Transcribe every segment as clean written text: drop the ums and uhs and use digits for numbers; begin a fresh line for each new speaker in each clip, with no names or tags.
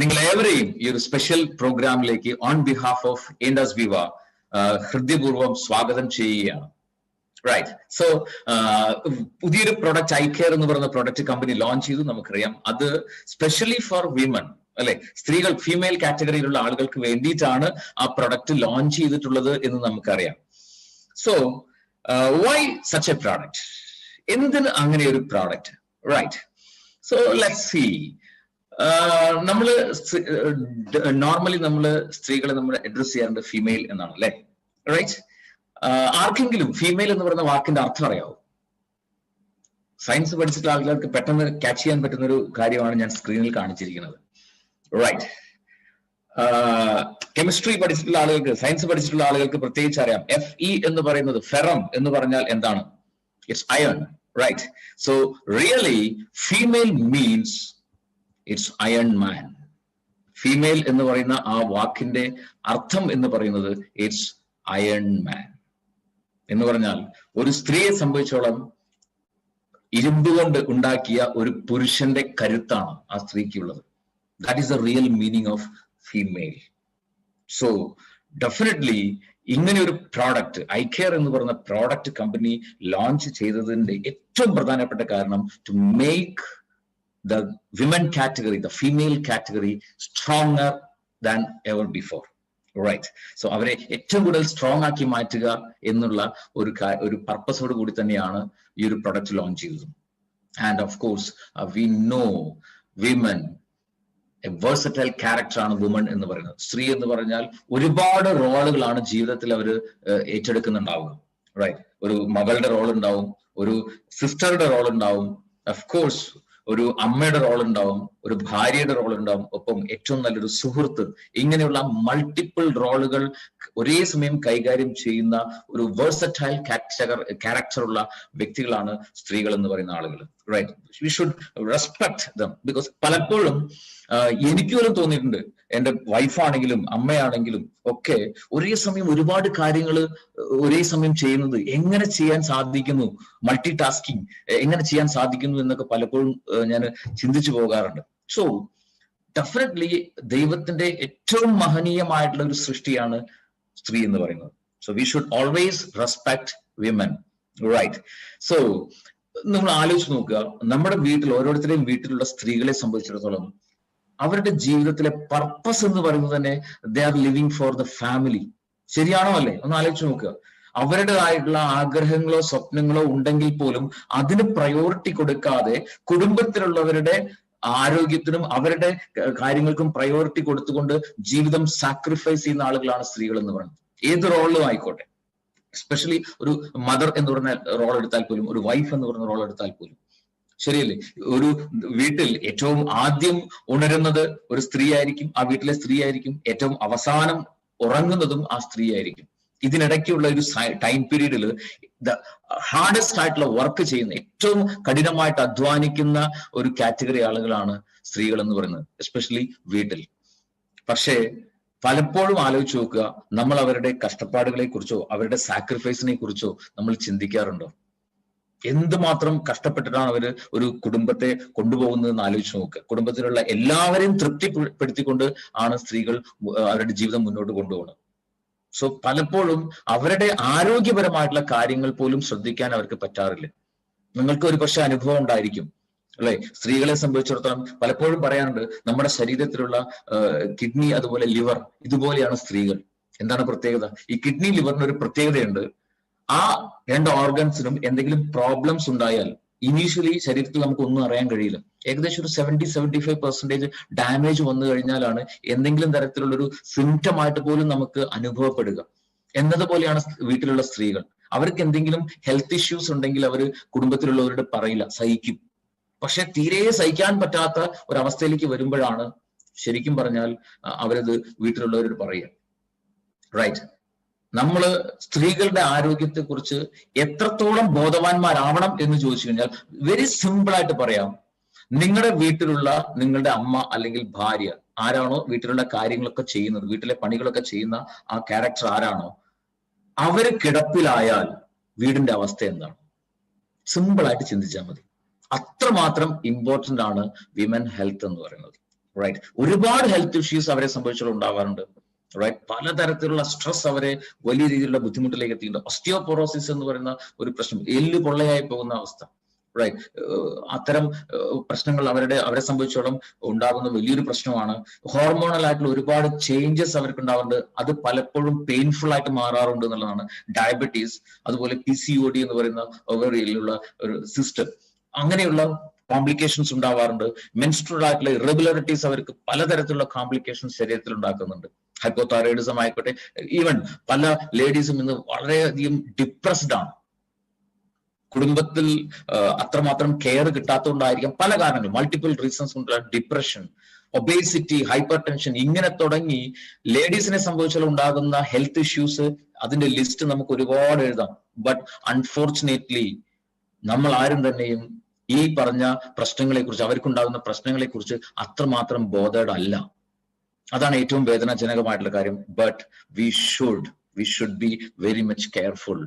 നിങ്ങളേവരെയും ഈ ഒരു സ്പെഷ്യൽ പ്രോഗ്രാമിലേക്ക് ഓൺ ബിഹാഫ് ഓഫ് ഇൻഡസ് വിവ ഹൃദയപൂർവ്വം സ്വാഗതം ചെയ്യുകയാണ്. റൈറ്റ്. സോ പുതിയൊരു പ്രൊഡക്റ്റ് ഐകെയർ എന്ന് പറയുന്ന പ്രൊഡക്റ്റ് കമ്പനി ലോഞ്ച് ചെയ്തു, നമുക്കറിയാം. അത് സ്പെഷ്യലി ഫോർ വിമൻ, അല്ലെ, സ്ത്രീകൾ, ഫീമെയിൽ കാറ്റഗറിയിലുള്ള ആളുകൾക്ക് വേണ്ടിയിട്ടാണ് ആ പ്രൊഡക്റ്റ് ലോഞ്ച് ചെയ്തിട്ടുള്ളത് എന്ന് നമുക്കറിയാം. So why such a product? എന്തിന് അങ്ങനെ ഒരു product? Right. So let's see. നമ്മള് നോർമലി നമ്മള് സ്ത്രീകളെ നമ്മൾ അഡ്രസ് ചെയ്യാറുണ്ട് ഫീമെയിൽ എന്നാണ്, അല്ലെ? റൈറ്റ്. ആർക്കെങ്കിലും ഫീമെയിൽ എന്ന് പറയുന്ന വാക്കിന്റെ അർത്ഥം അറിയാവോ? സയൻസ് പഠിച്ചിട്ടുള്ള ആളുകൾക്ക് പെട്ടെന്ന് ക്യാച്ച് ചെയ്യാൻ പറ്റുന്ന ഒരു കാര്യമാണ് ഞാൻ സ്ക്രീനിൽ കാണിച്ചിരിക്കുന്നത്. റൈറ്റ്. കെമിസ്ട്രി പഠിച്ചിട്ടുള്ള ആളുകൾക്ക്, സയൻസ് പഠിച്ചിട്ടുള്ള ആളുകൾക്ക് പ്രത്യേകിച്ച് അറിയാം. Fe എന്ന് പറയുന്നത്, ഫെറം എന്ന് പറഞ്ഞാൽ എന്താണ്? It's iron. Right. So really female means it's iron man. Female എന്ന് പറയുന്ന ആ വാക്കിന്റെ അർത്ഥം എന്ന് പറയുന്നത് ഇറ്റ്സ് അയൺ മാൻ എന്ന് പറഞ്ഞാൽ ഒരു സ്ത്രീയെ സംബന്ധിച്ചോളം ഇരുമ്പ് കൊണ്ട് ഉണ്ടാക്കിയ ഒരു പുരുഷന്റെ കരുത്താണ് ആ സ്ത്രീക്കുള്ളത്. That is the real meaning of female. So definitely ഇങ്ങനെ ഒരു പ്രോഡക്റ്റ് ഐകെയർ എന്ന് പറയുന്ന പ്രോഡക്റ്റ് കമ്പനി ലോഞ്ച് ചെയ്തതിന്റെ ഏറ്റവും പ്രധാനപ്പെട്ട കാരണം to make the women category, the female category stronger than ever before. Right. So അവരെ ഏറ്റവും കൂടുതൽ സ്ട്രോങ് ആക്കി മാറ്റുക എന്നുള്ള ഒരു പർപ്പസോട് കൂടി തന്നെയാണ് ഈ ഒരു പ്രൊഡക്റ്റ് ലോഞ്ച് ചെയ്തത്. And of course we know women, A versatile character ആണ് വുമൺ എന്ന് പറയുന്നത്. സ്ത്രീ എന്ന് പറഞ്ഞാൽ ഒരുപാട് റോളുകളാണ് ജീവിതത്തിൽ അവർ ഏറ്റെടുക്കുന്നുണ്ടാവുക. റൈറ്റ്. ഒരു മകളുടെ റോൾ ഉണ്ടാവും, ഒരു സിസ്റ്ററുടെ റോൾ ഉണ്ടാവും, ഓഫ് കോഴ്സ് ഒരു അമ്മയുടെ റോൾ ഉണ്ടാവും, ഒരു ഭാര്യയുടെ റോൾ ഉണ്ടാവും, ഒപ്പം ഏറ്റവും നല്ലൊരു സുഹൃത്ത്. ഇങ്ങനെയുള്ള മൾട്ടിപ്പിൾ റോളുകൾ ഒരേ സമയം കൈകാര്യം ചെയ്യുന്ന ഒരു വേഴ്സറ്റൈൽ ക്യാരക്ടർ ഉള്ള വ്യക്തികളാണ് സ്ത്രീകൾ എന്ന് പറയുന്ന ആളുകൾ. Right. We should respect them. Because പലപ്പോഴും എനിക്ക് പോലും തോന്നിയിട്ടുണ്ട്, എന്റെ വൈഫാണെങ്കിലും അമ്മയാണെങ്കിലും ഒക്കെ ഒരേ സമയം ഒരുപാട് കാര്യങ്ങൾ ഒരേ സമയം ചെയ്യുന്നത് എങ്ങനെ ചെയ്യാൻ സാധിക്കുന്നു, മൾട്ടി ടാസ്കിങ് എങ്ങനെ ചെയ്യാൻ സാധിക്കുന്നു എന്നൊക്കെ പലപ്പോഴും ഞാൻ ചിന്തിച്ചു പോകാറുണ്ട്. സോ ഡെഫിനറ്റ്ലി ദൈവത്തിന്റെ ഏറ്റവും മഹനീയമായിട്ടുള്ള ഒരു സൃഷ്ടിയാണ് സ്ത്രീ എന്ന് പറയുന്നത്. So we should always respect women. Right. So നമ്മൾ ആലോചിച്ച് നോക്കുക, നമ്മുടെ വീട്ടിൽ, ഓരോരുത്തരുടെയും വീട്ടിലുള്ള സ്ത്രീകളെ സംബന്ധിച്ചിടത്തോളം അവരുടെ ജീവിതത്തിലെ പർപ്പസ് എന്ന് പറയുന്നത് തന്നെ they are living for the family. ശരിയാണോ അല്ലേ? ഒന്ന് ആലോചിച്ച് നോക്കുക. അവരുടേതായിട്ടുള്ള ആഗ്രഹങ്ങളോ സ്വപ്നങ്ങളോ ഉണ്ടെങ്കിൽ പോലും അതിന് പ്രയോറിറ്റി കൊടുക്കാതെ കുടുംബത്തിലുള്ളവരുടെ ആരോഗ്യത്തിനും അവരുടെ കാര്യങ്ങൾക്കും പ്രയോറിറ്റി കൊടുത്തുകൊണ്ട് ജീവിതം സാക്രിഫൈസ് ചെയ്യുന്ന ആളുകളാണ് സ്ത്രീകൾ എന്ന് പറയുന്നത്. ഏത് റോളിലും ആയിക്കോട്ടെ. എസ്പെഷ്യലി ഒരു മദർ എന്ന് പറഞ്ഞ റോൾ എടുത്താൽ പോലും, ഒരു വൈഫ് എന്ന് പറയുന്ന റോൾ എടുത്താൽ പോലും, ശരിയല്ലേ? ഒരു വീട്ടിൽ ഏറ്റവും ആദ്യം ഉണരുന്നത് ഒരു സ്ത്രീ ആയിരിക്കും, ആ വീട്ടിലെ സ്ത്രീ ആയിരിക്കും. ഏറ്റവും അവസാനം ഉറങ്ങുന്നതും ആ സ്ത്രീ ആയിരിക്കും. ഇതിനിടയ്ക്കുള്ള ഒരു ടൈം പീരീഡിൽ ഹാർഡസ്റ്റ് ആയിട്ടുള്ള വർക്ക് ചെയ്യുന്ന, ഏറ്റവും കഠിനമായിട്ട് അധ്വാനിക്കുന്ന ഒരു കാറ്റഗറി ആളുകളാണ് സ്ത്രീകൾ എന്ന് പറയുന്നത്, എസ്പെഷ്യലി വീട്ടിൽ. പക്ഷേ പലപ്പോഴും ആലോചിച്ച് നോക്കുക, നമ്മൾ അവരുടെ കഷ്ടപ്പാടുകളെ കുറിച്ചോ അവരുടെ സാക്രിഫൈസിനെ കുറിച്ചോ നമ്മൾ ചിന്തിക്കാറുണ്ടോ? എന്തുമാത്രം കഷ്ടപ്പെട്ടിട്ടാണ് അവര് ഒരു കുടുംബത്തെ കൊണ്ടുപോകുന്നതെന്ന് ആലോചിച്ച് നോക്കുക. കുടുംബത്തിലുള്ള എല്ലാവരെയും തൃപ്തിപ്പെടുത്തിക്കൊണ്ട് ആണ് സ്ത്രീകൾ അവരുടെ ജീവിതം മുന്നോട്ട് കൊണ്ടുപോകുന്നത്. സോ പലപ്പോഴും അവരുടെ ആരോഗ്യപരമായിട്ടുള്ള കാര്യങ്ങൾ പോലും ശ്രദ്ധിക്കാൻ അവർക്ക് പറ്റാറില്ല. നിങ്ങൾക്ക് ഒരു പക്ഷേ അനുഭവം ഉണ്ടായിരിക്കും, അല്ലെ? സ്ത്രീകളെ സംബന്ധിച്ചിടത്തോളം പലപ്പോഴും പറയാറുണ്ട്, നമ്മുടെ ശരീരത്തിലുള്ള കിഡ്നി അതുപോലെ ലിവർ ഇതുപോലെയാണ് സ്ത്രീകൾ. എന്താണ് പ്രത്യേകത? ഈ കിഡ്നി ലിവറിന് ഒരു പ്രത്യേകതയുണ്ട്. ആ രണ്ട് ഓർഗൻസിനും എന്തെങ്കിലും പ്രോബ്ലംസ് ഉണ്ടായാൽ ഇനീഷ്യലി ശരീരത്തിൽ നമുക്ക് ഒന്നും അറിയാൻ കഴിയില്ല. ഏകദേശം ഒരു 70-75% ഡാമേജ് വന്നു കഴിഞ്ഞാലാണ് എന്തെങ്കിലും തരത്തിലുള്ളൊരു സിംറ്റം ആയിട്ട് പോലും നമുക്ക് അനുഭവപ്പെടുക. എന്നതുപോലെയാണ് വീട്ടിലുള്ള സ്ത്രീകൾ. അവർക്ക് എന്തെങ്കിലും ഹെൽത്ത് ഇഷ്യൂസ് ഉണ്ടെങ്കിൽ അവർ കുടുംബത്തിലുള്ളവരോട് പറയില്ല, സഹിക്കും. പക്ഷെ തീരെ സഹിക്കാൻ പറ്റാത്ത ഒരവസ്ഥയിലേക്ക് വരുമ്പോഴാണ് ശരിക്കും പറഞ്ഞാൽ അവരത് വീട്ടിലുള്ളവരോട് പറയുക. റൈറ്റ്. നമ്മള് സ്ത്രീകളുടെ ആരോഗ്യത്തെ കുറിച്ച് എത്രത്തോളം ബോധവാന്മാരാവണം എന്ന് ചോദിച്ചു കഴിഞ്ഞാൽ വെരി സിമ്പിൾ ആയിട്ട് പറയാം. നിങ്ങളുടെ വീട്ടിലുള്ള നിങ്ങളുടെ അമ്മ അല്ലെങ്കിൽ ഭാര്യ ആരാണോ വീട്ടിലുള്ള കാര്യങ്ങളൊക്കെ ചെയ്യുന്നത്, വീട്ടിലെ പണികളൊക്കെ ചെയ്യുന്ന ആ ക്യാരക്ടർ ആരാണോ, അവര് കിടപ്പിലായാൽ വീടിന്റെ അവസ്ഥ എന്താണ്? സിമ്പിൾ ആയിട്ട് ചിന്തിച്ചാൽ മതി. അത്രമാത്രം ഇമ്പോർട്ടന്റ് ആണ് വിമൻ ഹെൽത്ത് എന്ന് പറയുന്നത്. റൈറ്റ്. ഒരുപാട് ഹെൽത്ത് ഇഷ്യൂസ് അവരെ സംബന്ധിച്ചുള്ള ഉണ്ടാവാറുണ്ട്. റൈറ്റ്. പലതരത്തിലുള്ള സ്ട്രെസ് അവരെ വലിയ രീതിയിലുള്ള ബുദ്ധിമുട്ടിലേക്ക് എത്തിയിട്ടുണ്ട്. ഓസ്റ്റിയോപൊറോസിസ് എന്ന് പറയുന്ന ഒരു പ്രശ്നം, എല്ല് പൊള്ളയായി പോകുന്ന അവസ്ഥ. റൈറ്റ്. അത്തരം പ്രശ്നങ്ങൾ അവരെ സംബന്ധിച്ചോളം ഉണ്ടാകുന്ന വലിയൊരു പ്രശ്നമാണ്. ഹോർമോണൽ ആയിട്ടുള്ള ഒരുപാട് ചേഞ്ചസ് അവർക്ക് ഉണ്ടാവുന്നുണ്ട്. അത് പലപ്പോഴും പെയിൻഫുൾ ആയിട്ട് മാറാറുണ്ട് എന്നുള്ളതാണ്. ഡയബറ്റീസ്, അതുപോലെ PCOD എന്ന് പറയുന്ന ഓവറിയിലുള്ള ഒരു സിസ്റ്റം, അങ്ങനെയുള്ള കോംപ്ലിക്കേഷൻസ് ഉണ്ടാവാറുണ്ട്. മെൻസ്ട്രുവൽ ആയിട്ടുള്ള ഇറഗുലറിറ്റീസ് അവർക്ക് പലതരത്തിലുള്ള കോംപ്ലിക്കേഷൻസ് ശരീരത്തിൽ ഉണ്ടാക്കുന്നുണ്ട്. ഹൈപ്പോതൈറോയിഡിസം ആയിക്കോട്ടെ, ഈവൻ പല ലേഡീസും ഇന്ന് വളരെയധികം ഡിപ്രസ്ഡ് ആണ്. കുടുംബത്തിൽ അത്രമാത്രം കെയർ കിട്ടാത്തതുകൊണ്ടായിരിക്കാം, പല കാരണങ്ങൾ, മൾട്ടിപ്പിൾ റീസൺസ് കൊണ്ടുള്ള ഡിപ്രഷൻ, ഒബേസിറ്റി, ഹൈപ്പർ ടെൻഷൻ, ഇങ്ങനെ തുടങ്ങി ലേഡീസിനെ സംബന്ധിച്ചാൽ ഉണ്ടാകുന്ന ഹെൽത്ത് ഇഷ്യൂസ്, അതിന്റെ ലിസ്റ്റ് നമുക്ക് ഒരുപാട് എഴുതാം. ബട്ട് അൺഫോർച്ചുനേറ്റ്ലി നമ്മൾ ആരും തന്നെയും ഈ പറഞ്ഞ പ്രശ്നങ്ങളെ കുറിച്ച്, അവർക്കുണ്ടാകുന്ന പ്രശ്നങ്ങളെ കുറിച്ച് അത്രമാത്രം ബോധേഡ് അല്ല. അതാണ് ഏറ്റവും വേദനാജനകമായിട്ടുള്ള കാര്യം. But we should be very much careful.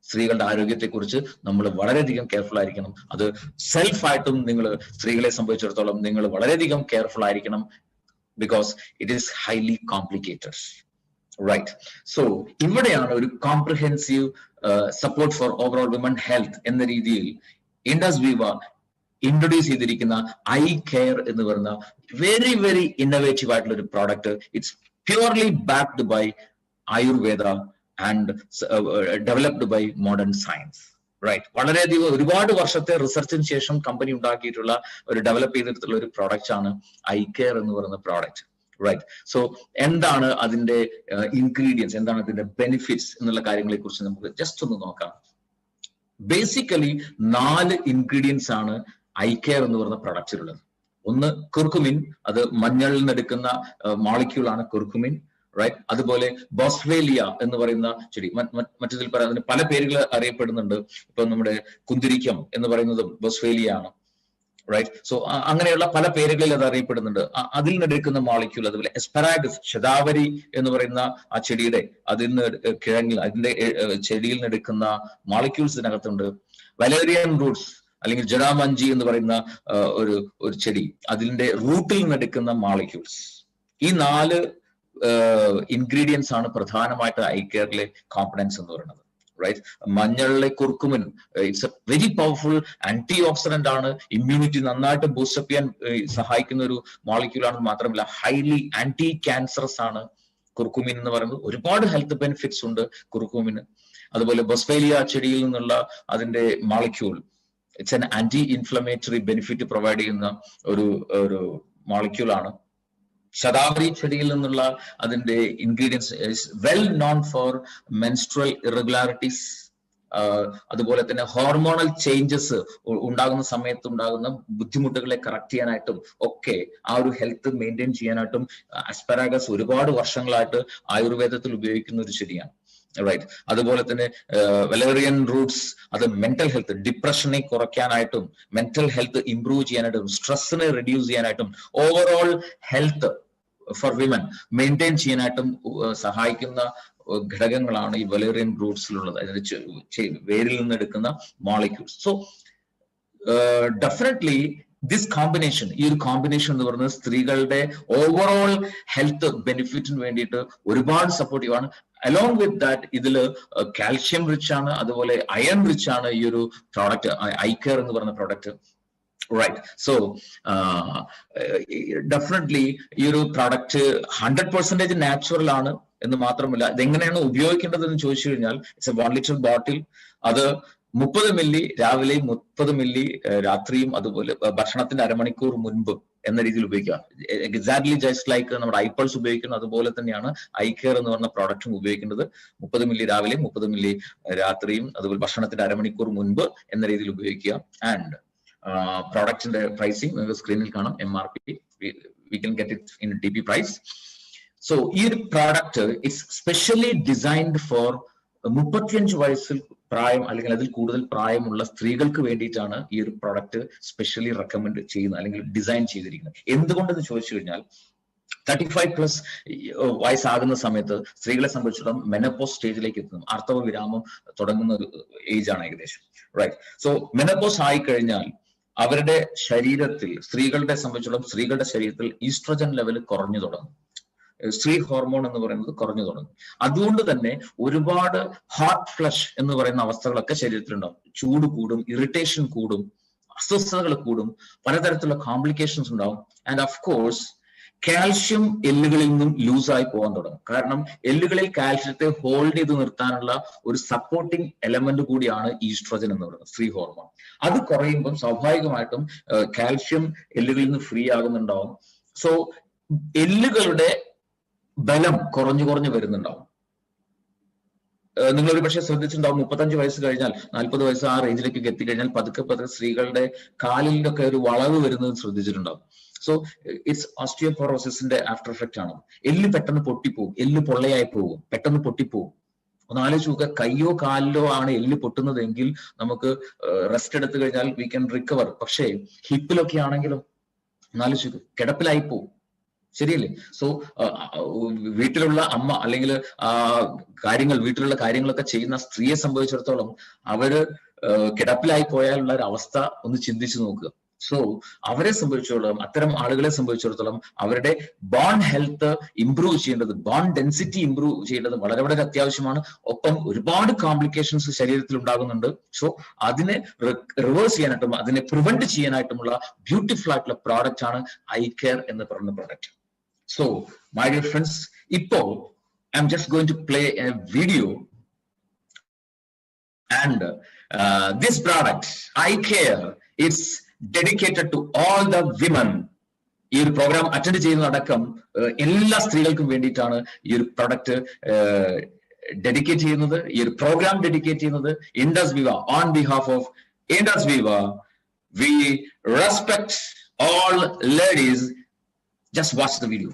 സ്ത്രീകളുടെ ആരോഗ്യത്തെക്കുറിച്ച് നമ്മൾ വളരെയധികം കെയർഫുൾ ആയിരിക്കണം. അത് സെൽഫായിട്ടും നിങ്ങൾ സ്ത്രീകളെ സംബന്ധിച്ചിടത്തോളം നിങ്ങൾ വളരെയധികം കെയർഫുൾ ആയിരിക്കണം. Because it is highly complicated. Right. So ഇവിടെയാണ് ഒരു comprehensive support for overall women health എന്ന രീതിയിൽ ഇൻഡസ് വിവ ഇൻട്രൊഡ്യൂസ് ചെയ്തിരിക്കുന്ന ഐ കെയർ എന്ന് പറയുന്ന വെരി വെരി ഇന്നോവേറ്റീവ് ആയിട്ടുള്ള ഒരു product. It's purely backed by Ayurveda and developed by modern science. Right. വളരെയധികം ഒരുപാട് വർഷത്തെ റിസർച്ചിന് ശേഷം കമ്പനി ഉണ്ടാക്കിയിട്ടുള്ള ഒരു ഡെവലപ്പ് ചെയ്തിട്ടുള്ള ഒരു പ്രോഡക്റ്റ് ആണ് ഐ കെയർ എന്ന് പറയുന്ന പ്രോഡക്റ്റ്. റൈറ്റ്. സോ എന്താണ് അതിന്റെ ഇൻഗ്രീഡിയൻസ്, എന്താണ് അതിന്റെ ബെനിഫിറ്റ്സ് എന്നുള്ള കാര്യങ്ങളെ കുറിച്ച് നമുക്ക് ജസ്റ്റ് ഒന്ന് നോക്കാം. ബേസിക്കലി 4 ഇൻഗ്രീഡിയൻസ് ആണ് ഐ കെയർ എന്ന് പറയുന്ന പ്രൊഡക്റ്റിലുള്ളത്. ഒന്ന് കുർക്കുമിൻ, അത് മഞ്ഞളിൽ നിന്ന് എടുക്കുന്ന മോളിക്യൂൾ ആണ് കുർക്കുമിൻ. റൈറ്റ്. അതുപോലെ ബോസ്വേലിയ എന്ന് പറയുന്ന ചെടി, മറ്റതിൽ പറയുന്നതിന് പല പേരുകൾ അറിയപ്പെടുന്നുണ്ട്. ഇപ്പൊ നമ്മുടെ കുന്തിരിക്കം എന്ന് പറയുന്നതും ബോസ്വേലിയ ആണ്. റൈറ്റ്. സോ അങ്ങനെയുള്ള പല പേരുകളിൽ അത് അറിയപ്പെടുന്നുണ്ട്. അതിൽ നിന്നെടുക്കുന്ന മോളിക്യൂൾ, അതുപോലെ എസ്പെറാഗസ്, ശതാവരി എന്ന് പറയുന്ന ആ ചെടിയുടെ അതിൽ നിന്ന് കിഴങ്ങിൽ, അതിന്റെ ചെടിയിൽ നിന്നെടുക്കുന്ന മോളിക്യൂൾസ് ഇതിനകത്തുണ്ട്. വലേറിയൻ റൂട്ട്സ് അല്ലെങ്കിൽ ജഡാമഞ്ചി എന്ന് പറയുന്ന ഒരു ചെടി, അതിന്റെ റൂട്ടിൽ നിന്നെടുക്കുന്ന മോളിക്യൂൾസ്. ഈ 4 ഇൻഗ്രീഡിയൻസ് ആണ് പ്രധാനമായിട്ട് ഐ കെയറിലെ കോമ്പണൻസ് എന്ന് പറയുന്നത്. റൈറ്റ്. മഞ്ഞളിലെ curcumin, it's a very powerful antioxidant ആണ്. ഇമ്മ്യൂണിറ്റി നന്നായിട്ട് ബൂസ്റ്റപ്പ് ചെയ്യാൻ സഹായിക്കുന്ന ഒരു മോളിക്യൂൾ ആണ്. മാത്രമല്ല ഹൈലി ആന്റി ക്യാൻസറസ് ആണ് കുർക്കുമിൻ എന്ന് പറയുന്നത്. ഒരുപാട് ഹെൽത്ത് ബെനിഫിറ്റ്സ് ഉണ്ട് കുർക്കുമിന്. അതുപോലെ ബൊസ്വേലിയ ചെടിയിൽ നിന്നുള്ള അതിന്റെ molecule, it's an anti inflammatory benefit provide ചെയ്യുന്ന ഒരു മോളിക്യൂൾ ആണ്. ശതാവരി ചെടിയിൽ നിന്നുള്ള അതിന്റെ ingredients is well known for menstrual irregularities. അതുപോലെ തന്നെ ഹോർമോണൽ ചേഞ്ചസ് ഉണ്ടാകുന്ന സമയത്ത് ഉണ്ടാകുന്ന ബുദ്ധിമുട്ടുകളെ കറക്റ്റ് ചെയ്യാനായിട്ടും ഒക്കെ ആ ഒരു ഹെൽത്ത് മെയിൻറ്റെയിൻ ചെയ്യാനായിട്ടും അസ്പെറാഗസ് ഒരുപാട് വർഷങ്ങളായിട്ട് ആയുർവേദത്തിൽ ഉപയോഗിക്കുന്ന ഒരു ചെടിയാണ്. റൈറ്റ്. അതുപോലെ തന്നെ വലേറിയൻ റൂട്ട്സ്, അത് മെന്റൽ ഹെൽത്ത്, ഡിപ്രഷനെ കുറയ്ക്കാനായിട്ടും മെന്റൽ ഹെൽത്ത് ഇംപ്രൂവ് ചെയ്യാനായിട്ടും സ്ട്രെസ്സിനെ റെഡ്യൂസ് ചെയ്യാനായിട്ടും overall health for women maintain ചെയ്യാനായിട്ടും സഹായിക്കുന്ന ഘടകങ്ങളാണ് ഈ വലേറിയൻ റൂട്ട്സിലുള്ളത്, അതിന്റെ വേരിൽ നിന്ന് എടുക്കുന്ന molecules. So definitely this combination, ഈ ഒരു കോമ്പിനേഷൻ എന്ന് പറയുന്നത് സ്ത്രീകളുടെ ഓവറോൾ ഹെൽത്ത് ബെനിഫിറ്റിന് വേണ്ടിയിട്ട് ഒരുപാട് സപ്പോർട്ടീവ് ആണ്. അലോങ് വിത്ത് ദാറ്റ് ഇതില് കാൽഷ്യം റിച്ച് ആണ്, അതുപോലെ അയൺ റിച്ച് ആണ് ഈ ഒരു പ്രോഡക്റ്റ് ഐ കെയർ എന്ന് പറയുന്ന പ്രോഡക്റ്റ്. റൈറ്റ്. സോ ഡെഫിനറ്റ്ലി ഈ ഒരു പ്രോഡക്റ്റ് 100% നാച്ചുറൽ ആണ് എന്ന് മാത്രമല്ല, ഇതെങ്ങനെയാണ് ഉപയോഗിക്കേണ്ടത് എന്ന് ചോദിച്ചു കഴിഞ്ഞാൽ, ഇറ്റ്സ് എ 1 ലിറ്റർ ബോട്ടിൽ. അത് 30 മില്ലി രാവിലെയും 30 മില്ലി രാത്രിയും, അതുപോലെ ഭക്ഷണത്തിന്റെ അരമണിക്കൂർ മുൻപ് എന്ന രീതിയിൽ ഉപയോഗിക്കുക. എക്സാക്ട്ലി ജസ്റ്റ് ലൈക്ക് നമ്മുടെ ഐപ്പൾസ് ഉപയോഗിക്കുന്നത് അതുപോലെ തന്നെയാണ് ഐ കെയർ എന്ന് പറഞ്ഞ പ്രോഡക്റ്റും ഉപയോഗിക്കേണ്ടത്. 30 മില്ലി രാവിലെയും 30 മില്ലി രാത്രിയും, അതുപോലെ ഭക്ഷണത്തിന്റെ അരമണിക്കൂർ മുൻപ് എന്ന രീതിയിൽ ഉപയോഗിക്കുക. ആൻഡ് പ്രോഡക്റ്റിന്റെ പ്രൈസിങ് നിങ്ങൾക്ക് സ്ക്രീനിൽ കാണാം. MRP we can get it in TP price. So ഈ ഒരു product it's specially designed for 35 വയസ്സിൽ പ്രായം അല്ലെങ്കിൽ അതിൽ കൂടുതൽ പ്രായമുള്ള സ്ത്രീകൾക്ക് വേണ്ടിയിട്ടാണ് ഈ ഒരു പ്രോഡക്റ്റ് സ്പെഷ്യലി റെക്കമെൻഡ് ചെയ്യുന്നത് അല്ലെങ്കിൽ ഡിസൈൻ ചെയ്തിരിക്കുന്നത്. എന്തുകൊണ്ടെന്ന് ചോദിച്ചു കഴിഞ്ഞാൽ 35+ വയസ്സാകുന്ന സമയത്ത് സ്ത്രീകളെ സംബന്ധിച്ചിടത്തോളം മെനോപോസ് സ്റ്റേജിലേക്ക് എത്തുന്നു. ആർത്തവ വിരാമം തുടങ്ങുന്ന ഒരു ഏജ് ആണ് ഏകദേശം. റൈറ്റ്. സോ മെനോപോസ് ആയി കഴിഞ്ഞാൽ അവരുടെ ശരീരത്തിൽ, സ്ത്രീകളുടെ സംബന്ധിച്ചിടത്തോളം സ്ത്രീകളുടെ ശരീരത്തിൽ ഈസ്ട്രജൻ ലെവൽ കുറഞ്ഞു തുടങ്ങും. സ്ത്രീ ഹോർമോൺ എന്ന് പറയുന്നത് കുറഞ്ഞു തുടങ്ങും. അതുകൊണ്ട് തന്നെ ഒരുപാട് ഹാർട്ട് ഫ്ലഷ് എന്ന് പറയുന്ന അവസ്ഥകളൊക്കെ ശരീരത്തിലുണ്ടാവും. ചൂട് കൂടും, ഇറിറ്റേഷൻ കൂടും, അസ്വസ്ഥതകൾ കൂടും, പലതരത്തിലുള്ള കോംപ്ലിക്കേഷൻസ് ഉണ്ടാവും. ആൻഡ് ഓഫ് കോഴ്സ് കാൽഷ്യം എല്ലുകളിൽ നിന്നും ലൂസായി പോകാൻ തുടങ്ങും. കാരണം എല്ലുകളിൽ കാൽഷ്യത്തെ ഹോൾഡ് ചെയ്ത് നിർത്താനുള്ള ഒരു സപ്പോർട്ടിങ് എലമെന്റ് കൂടിയാണ് ഈസ്ട്രോജൻ എന്ന് പറയുന്നത്, സ്ത്രീ ഹോർമോൺ. അത് കുറയുമ്പം സ്വാഭാവികമായിട്ടും കാൽഷ്യം എല്ലുകളിൽ നിന്ന് ഫ്രീ ആകുന്നുണ്ടാവും. സോ എല്ലുകളുടെ ബലം കുറഞ്ഞു കുറഞ്ഞു വരുന്നുണ്ടാവും. നിങ്ങൾ ഒരു പക്ഷേ ശ്രദ്ധിച്ചിട്ടുണ്ടാവും, 35 വയസ്സ് കഴിഞ്ഞാൽ, 40 വയസ്സ് ആ റേഞ്ചിലേക്ക് എത്തിക്കഴിഞ്ഞാൽ പതുക്കെ പതുക്കെ സ്ത്രീകളുടെ കാലിലൊക്കെ ഒരു വളവ് വരുന്നത് ശ്രദ്ധിച്ചിട്ടുണ്ടാവും. സോ ഇറ്റ്സ് ഓസ്റ്റിയോപോറോസിന്റെ ആഫ്റ്റർ എഫക്റ്റ് ആണ്. എല്ല് പെട്ടെന്ന് പൊട്ടിപ്പോകും, എല്ല് പൊള്ളയായി പോകും, പെട്ടെന്ന് പൊട്ടിപ്പോകും. ഒന്ന് ആലോചിച്ച് നോക്കുക, കയ്യോ കാലിലോ ആണ് എല്ല് പൊട്ടുന്നതെങ്കിൽ നമുക്ക് റെസ്റ്റ് എടുത്തു കഴിഞ്ഞാൽ വി ക്യാൻ റിക്കവർ. പക്ഷേ ഹിപ്പിലൊക്കെ ആണെങ്കിലും ഒന്നാലോചിച്ച് നോക്കുക, കിടപ്പിലായി പോകും. ശരിയല്ലേ? സോ വീട്ടിലുള്ള അമ്മ അല്ലെങ്കിൽ വീട്ടിലുള്ള കാര്യങ്ങളൊക്കെ ചെയ്യുന്ന സ്ത്രീയെ സംബന്ധിച്ചിടത്തോളം അവര് കിടപ്പിലായി പോയാലുള്ള ഒരു അവസ്ഥ ഒന്ന് ചിന്തിച്ചു നോക്കുക. സോ അവരെ സംബന്ധിച്ചിടത്തോളം, അത്തരം ആളുകളെ സംബന്ധിച്ചിടത്തോളം അവരുടെ ബോൺ ഹെൽത്ത് ഇംപ്രൂവ് ചെയ്യേണ്ടത്, ബോൺ ഡെൻസിറ്റി ഇംപ്രൂവ് ചെയ്യേണ്ടത് വളരെ വളരെ അത്യാവശ്യമാണ്. ഒപ്പം ഒരുപാട് കോംപ്ലിക്കേഷൻസ് ശരീരത്തിൽ ഉണ്ടാകുന്നുണ്ട്. സോ അതിനെ റിവേഴ്സ് ചെയ്യാനായിട്ടും അതിനെ പ്രിവെന്റ് ചെയ്യാനായിട്ടുമുള്ള ബ്യൂട്ടിഫുൾ ആയിട്ടുള്ള പ്രോഡക്റ്റ് ആണ് ഐ കെയർ എന്ന് പറയുന്ന product. So, my dear friends, ഇപ്പോൾ I'm just going to play a video, and this product, eye care, is dedicated to all the women. ഈ ഒരു പ്രോഗ്രാം അറ്റൻഡ് ചെയ്യുന്നതടക്കം എല്ലാ സ്ത്രീകൾക്കും വേണ്ടിയിട്ടാണ് ഈ ഒരു പ്രൊഡക്റ്റ് ഡെഡിക്കേറ്റ് ചെയ്യുന്നത്, ഈ ഒരു പ്രോഗ്രാം ഡെഡിക്കേറ്റ് ചെയ്യുന്നത്. ഇൻഡസ് വിവ, ഓൺ ബിഹാഫ് ഓഫ് ഇൻഡസ് വിവ, we respect all ladies. Just watch the video.